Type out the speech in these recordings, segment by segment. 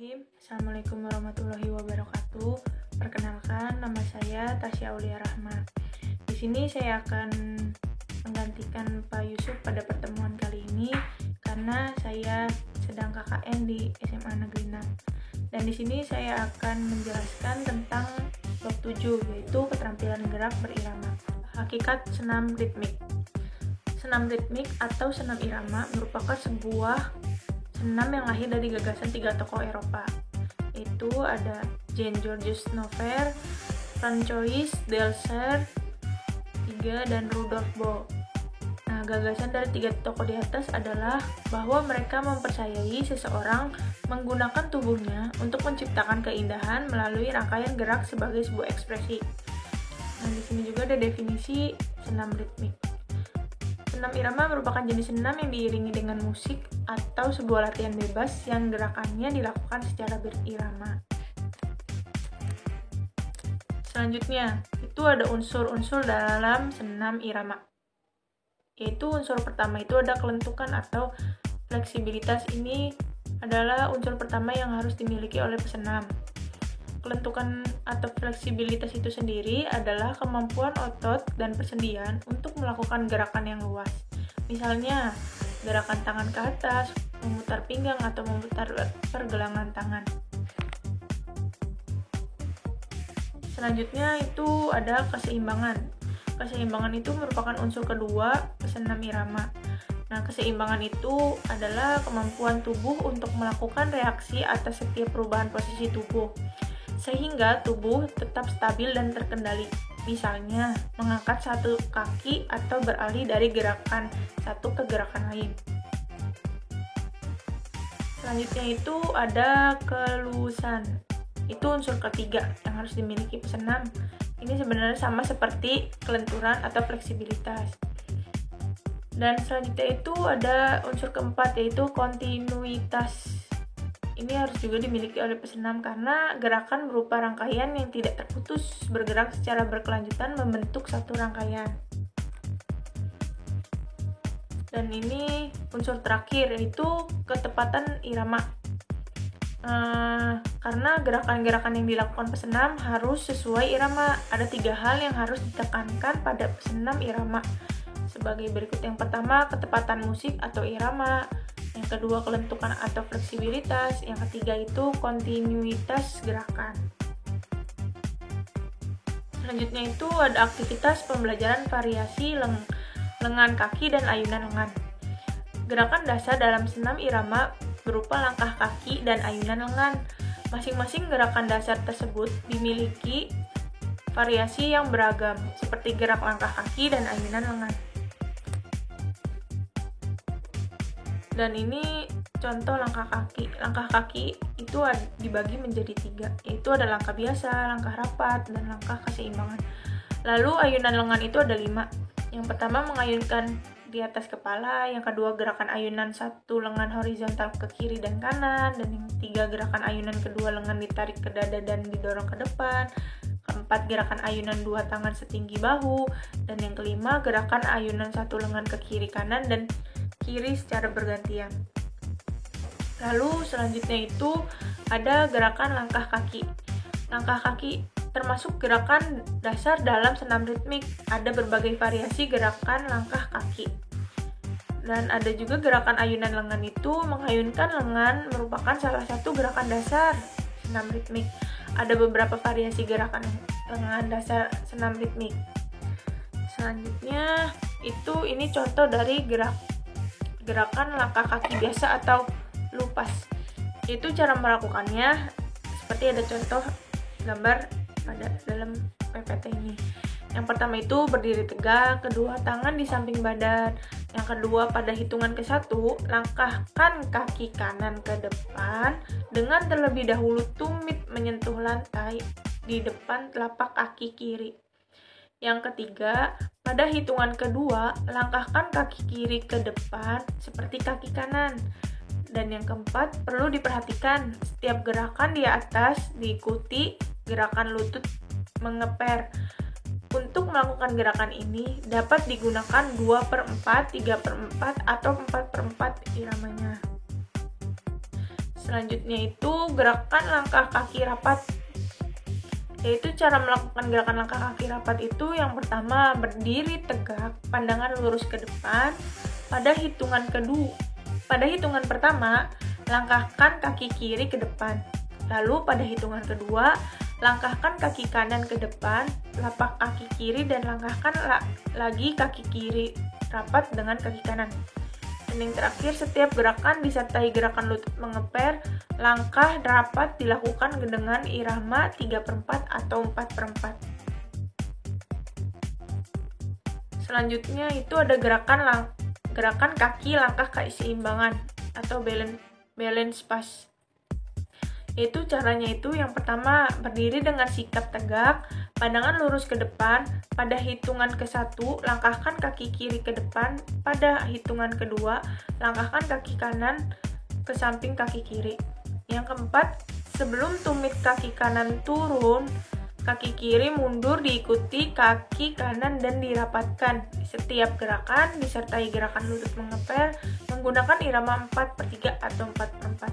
Bismillahirrahmanirrahim. Assalamualaikum warahmatullahi wabarakatuh. Perkenalkan, nama saya Tasya Aulia Rahma. Di sini saya akan menggantikan Pak Yusuf pada pertemuan kali ini karena saya sedang KKN di SMA Negeri 6. Dan di sini saya akan menjelaskan tentang bab 7, yaitu keterampilan gerak berirama. Hakikat senam ritmik. Senam ritmik atau senam irama merupakan sebuah senam yang lahir dari gagasan 3 tokoh Eropa, yaitu ada Jean-Georges Noverre, François Delcer III, dan Rudolf Boll. Nah, gagasan dari 3 tokoh di atas adalah bahwa mereka mempercayai seseorang menggunakan tubuhnya untuk menciptakan keindahan melalui rangkaian gerak sebagai sebuah ekspresi. Nah, di sini juga ada definisi senam ritmik. Senam irama merupakan jenis senam yang diiringi dengan musik atau sebuah latihan bebas yang gerakannya dilakukan secara berirama. Selanjutnya, itu ada unsur-unsur dalam senam irama. Yaitu unsur pertama itu ada kelentukan atau fleksibilitas. Ini adalah unsur pertama yang harus dimiliki oleh pesenam. Kelentukan atau fleksibilitas itu sendiri adalah kemampuan otot dan persendian untuk melakukan gerakan yang luas. Misalnya, gerakan tangan ke atas, memutar pinggang, atau memutar pergelangan tangan. Selanjutnya itu ada keseimbangan. Keseimbangan itu merupakan unsur kedua senam irama. Nah, keseimbangan itu adalah kemampuan tubuh untuk melakukan reaksi atas setiap perubahan posisi tubuh, sehingga tubuh tetap stabil dan terkendali. Misalnya, mengangkat satu kaki atau beralih dari gerakan satu ke gerakan lain. Selanjutnya itu ada keluasan. Itu unsur ketiga yang harus dimiliki pesenam. Ini sebenarnya sama seperti kelenturan atau fleksibilitas. Dan selanjutnya itu ada unsur keempat, yaitu kontinuitas. Ini harus juga dimiliki oleh pesenam karena gerakan berupa rangkaian yang tidak terputus bergerak secara berkelanjutan membentuk satu rangkaian. Dan ini unsur terakhir, yaitu ketepatan irama. Karena gerakan-gerakan yang dilakukan pesenam harus sesuai irama. Ada 3 hal yang harus ditekankan pada pesenam irama sebagai berikut. Yang pertama, ketepatan musik atau irama. Yang kedua, kelentukan atau fleksibilitas. Yang ketiga itu kontinuitas gerakan. Selanjutnya itu ada aktivitas pembelajaran variasi lengan kaki dan ayunan lengan. Gerakan dasar dalam senam irama berupa langkah kaki dan ayunan lengan. Masing-masing gerakan dasar tersebut dimiliki variasi yang beragam, seperti gerak langkah kaki dan ayunan lengan. Dan ini contoh langkah kaki. Langkah kaki itu dibagi menjadi 3, yaitu ada langkah biasa, langkah rapat, dan langkah keseimbangan. Lalu ayunan lengan itu ada 5. Yang pertama mengayunkan di atas kepala, yang kedua gerakan ayunan satu lengan horizontal ke kiri dan kanan, dan yang ketiga gerakan ayunan kedua lengan ditarik ke dada dan didorong ke depan, keempat gerakan ayunan 2 tangan setinggi bahu, dan yang kelima gerakan ayunan satu lengan ke kiri kanan dan kiri secara bergantian. Lalu selanjutnya itu ada gerakan langkah kaki. Langkah kaki termasuk gerakan dasar dalam senam ritmik. Ada berbagai variasi gerakan langkah kaki. Dan ada juga gerakan ayunan lengan. Itu mengayunkan lengan merupakan salah satu gerakan dasar senam ritmik. Ada beberapa variasi gerakan lengan dasar senam ritmik. Selanjutnya ini contoh dari gerakan langkah kaki biasa atau lupas. Itu cara melakukannya seperti ada contoh gambar pada dalam PPT ini. Yang pertama itu berdiri tegak, kedua tangan di samping badan. Yang kedua, pada hitungan ke-1, langkahkan kaki kanan ke depan dengan terlebih dahulu tumit menyentuh lantai di depan telapak kaki kiri. Yang ketiga, pada hitungan kedua, langkahkan kaki kiri ke depan seperti kaki kanan. Dan yang keempat, perlu diperhatikan setiap gerakan di atas diikuti gerakan lutut mengeper. Untuk melakukan gerakan ini dapat digunakan 2/4, 3/4, atau 4/4 iramanya. Selanjutnya itu gerakan langkah kaki rapat. Yaitu cara melakukan gerakan langkah kaki rapat itu yang pertama berdiri tegak, pandangan lurus ke depan. Pada hitungan pertama, langkahkan kaki kiri ke depan. Lalu pada hitungan kedua, langkahkan kaki kanan ke depan, lapak kaki kiri dan langkahkan lagi kaki kiri rapat dengan kaki kanan. Dan yang terakhir, setiap gerakan disertai gerakan lutut mengeper. Langkah rapat dilakukan dengan irama 3/4 atau 4/4. Selanjutnya itu ada gerakan kaki langkah keseimbangan atau balance pass. Yaitu caranya itu yang pertama berdiri dengan sikap tegak, pandangan lurus ke depan. Pada hitungan ke-1, langkahkan kaki kiri ke depan. Pada hitungan kedua, langkahkan kaki kanan ke samping kaki kiri. Yang keempat, sebelum tumit kaki kanan turun, kaki kiri mundur diikuti kaki kanan dan dirapatkan. Setiap gerakan disertai gerakan lutut mengeper menggunakan irama 4/3 atau 4/4.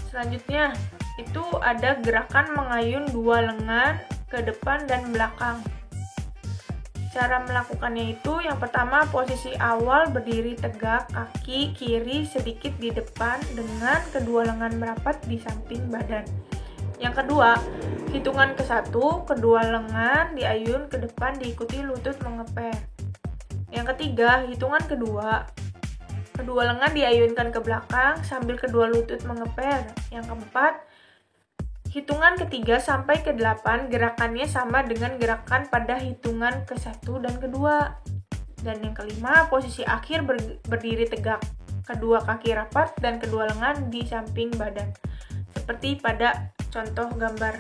Selanjutnya itu ada gerakan mengayun dua lengan ke depan dan belakang. Cara melakukannya itu yang pertama posisi awal berdiri tegak, kaki kiri sedikit di depan dengan kedua lengan merapat di samping badan. Yang kedua, hitungan ke-1, kedua lengan diayun ke depan diikuti lutut mengeper. Yang ketiga, hitungan kedua, kedua lengan diayunkan ke belakang sambil kedua lutut mengeper. Yang keempat, hitungan ke-3 sampai ke-8 gerakannya sama dengan gerakan pada hitungan ke-1 dan kedua. Dan yang kelima, posisi akhir berdiri tegak, kedua kaki rapat dan kedua lengan di samping badan. Seperti pada contoh gambar.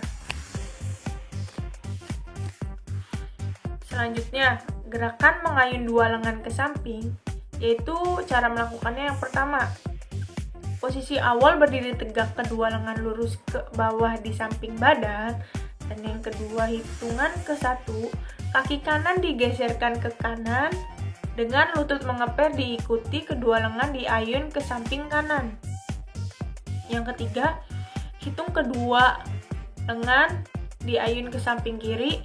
Selanjutnya, gerakan mengayun dua lengan ke samping, yaitu cara melakukannya yang pertama. Posisi awal berdiri tegak, kedua lengan lurus ke bawah di samping badan. Dan yang kedua, hitungan ke-1, kaki kanan digeserkan ke kanan dengan lutut mengeper diikuti kedua lengan diayun ke samping kanan. Yang ketiga, hitung kedua lengan diayun ke samping kiri,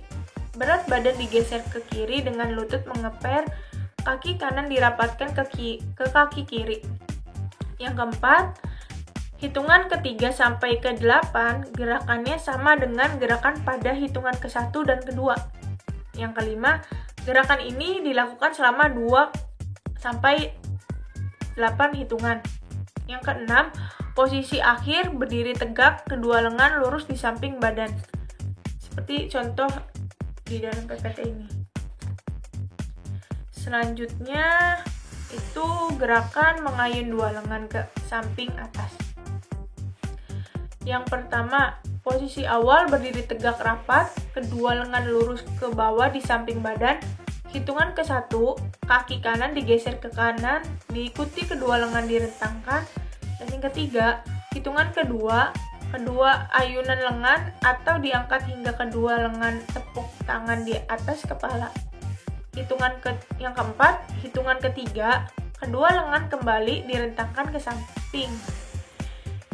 berat badan digeser ke kiri dengan lutut mengeper, kaki kanan dirapatkan ke kaki kiri. Yang keempat, hitungan ke-3 sampai ke-8 gerakannya sama dengan gerakan pada hitungan ke-1 dan kedua. Yang kelima, gerakan ini dilakukan selama 2 sampai 8 hitungan. Yang keenam, posisi akhir berdiri tegak, kedua lengan lurus di samping badan. Seperti contoh di dalam PPT ini. Selanjutnya itu gerakan mengayun dua lengan ke samping atas. Yang pertama, posisi awal berdiri tegak rapat, kedua lengan lurus ke bawah di samping badan. Hitungan ke-1, kaki kanan digeser ke kanan, diikuti kedua lengan direntangkan. Dan yang ketiga, hitungan kedua ayunan lengan atau diangkat hingga kedua lengan tepuk tangan di atas kepala. Yang keempat, hitungan ketiga, kedua lengan kembali direntangkan ke samping.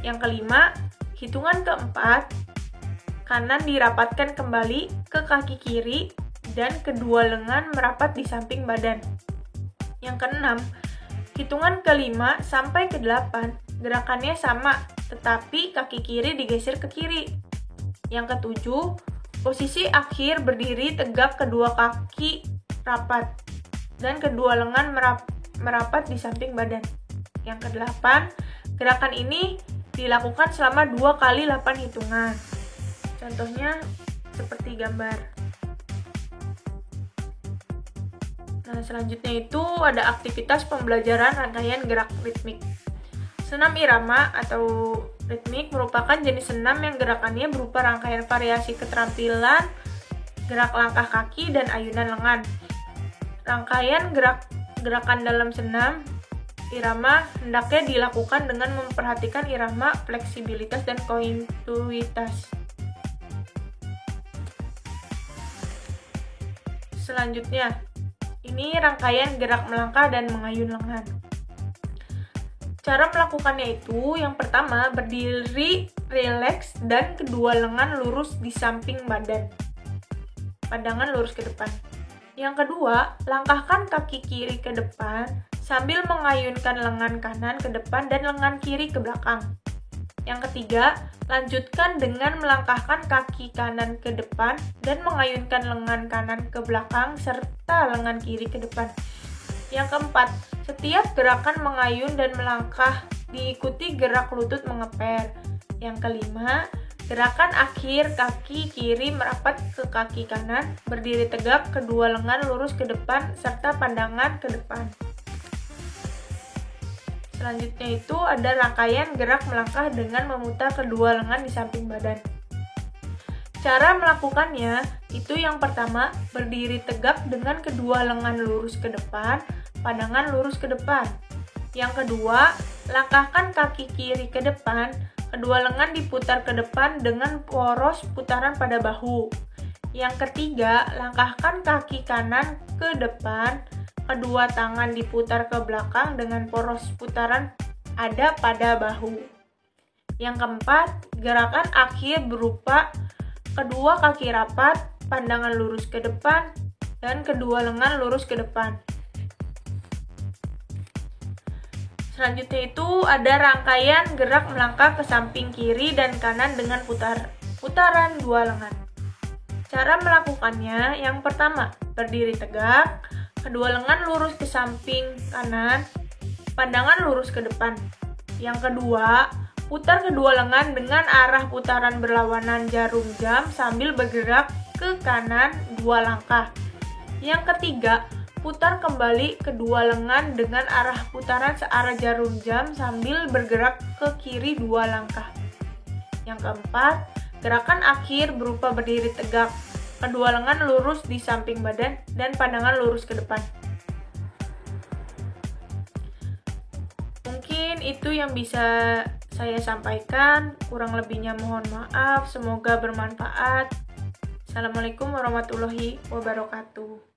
Yang kelima, hitungan keempat, kanan dirapatkan kembali ke kaki kiri dan kedua lengan merapat di samping badan. Yang keenam, hitungan kelima sampai ke-8 gerakannya sama, tetapi kaki kiri digeser ke kiri. Yang ketujuh, posisi akhir berdiri tegak, kedua kaki rapat dan kedua lengan merapat di samping badan. Yang ke-8, gerakan ini dilakukan selama 2 kali 8 hitungan. Contohnya seperti gambar. Nah, selanjutnya itu ada aktivitas pembelajaran rangkaian gerak ritmik. Senam irama atau ritmik merupakan jenis senam yang gerakannya berupa rangkaian variasi keterampilan, gerak langkah kaki, dan ayunan lengan. Rangkaian gerakan dalam senam irama hendaknya dilakukan dengan memperhatikan irama, fleksibilitas, dan kontinuitas. Selanjutnya, Ini rangkaian gerak melangkah dan mengayun lengan. Cara melakukannya itu, yang pertama berdiri rileks dan kedua lengan lurus di samping badan. Pandangan lurus ke depan. Yang kedua, langkahkan kaki kiri ke depan sambil mengayunkan lengan kanan ke depan dan lengan kiri ke belakang. Yang ketiga, lanjutkan dengan melangkahkan kaki kanan ke depan dan mengayunkan lengan kanan ke belakang serta lengan kiri ke depan. Yang keempat, setiap gerakan mengayun dan melangkah diikuti gerak lutut mengeper. Yang kelima, gerakan akhir kaki kiri merapat ke kaki kanan, berdiri tegak, kedua lengan lurus ke depan serta pandangan ke depan. Selanjutnya itu ada rangkaian gerak melangkah dengan memutar kedua lengan di samping badan. Cara melakukannya itu yang pertama berdiri tegak dengan kedua lengan lurus ke depan, pandangan lurus ke depan. Yang kedua, langkahkan kaki kiri ke depan, kedua lengan diputar ke depan dengan poros putaran pada bahu. Yang ketiga, langkahkan kaki kanan ke depan, kedua tangan diputar ke belakang dengan poros putaran ada pada bahu. Yang keempat, gerakan akhir berupa kedua kaki rapat, pandangan lurus ke depan, dan kedua lengan lurus ke depan. Selanjutnya itu ada rangkaian gerak melangkah ke samping kiri dan kanan dengan putaran dua lengan. Cara melakukannya, yang pertama, berdiri tegak, kedua lengan lurus ke samping kanan, pandangan lurus ke depan. Yang kedua, putar kedua lengan dengan arah putaran berlawanan jarum jam sambil bergerak ke kanan 2 langkah. Yang ketiga, putar kembali kedua lengan dengan arah putaran searah jarum jam sambil bergerak ke kiri 2 langkah. Yang keempat, gerakan akhir berupa berdiri tegak, kedua lengan lurus di samping badan dan pandangan lurus ke depan. Mungkin itu yang bisa saya sampaikan, kurang lebihnya mohon maaf, semoga bermanfaat. Assalamualaikum warahmatullahi wabarakatuh.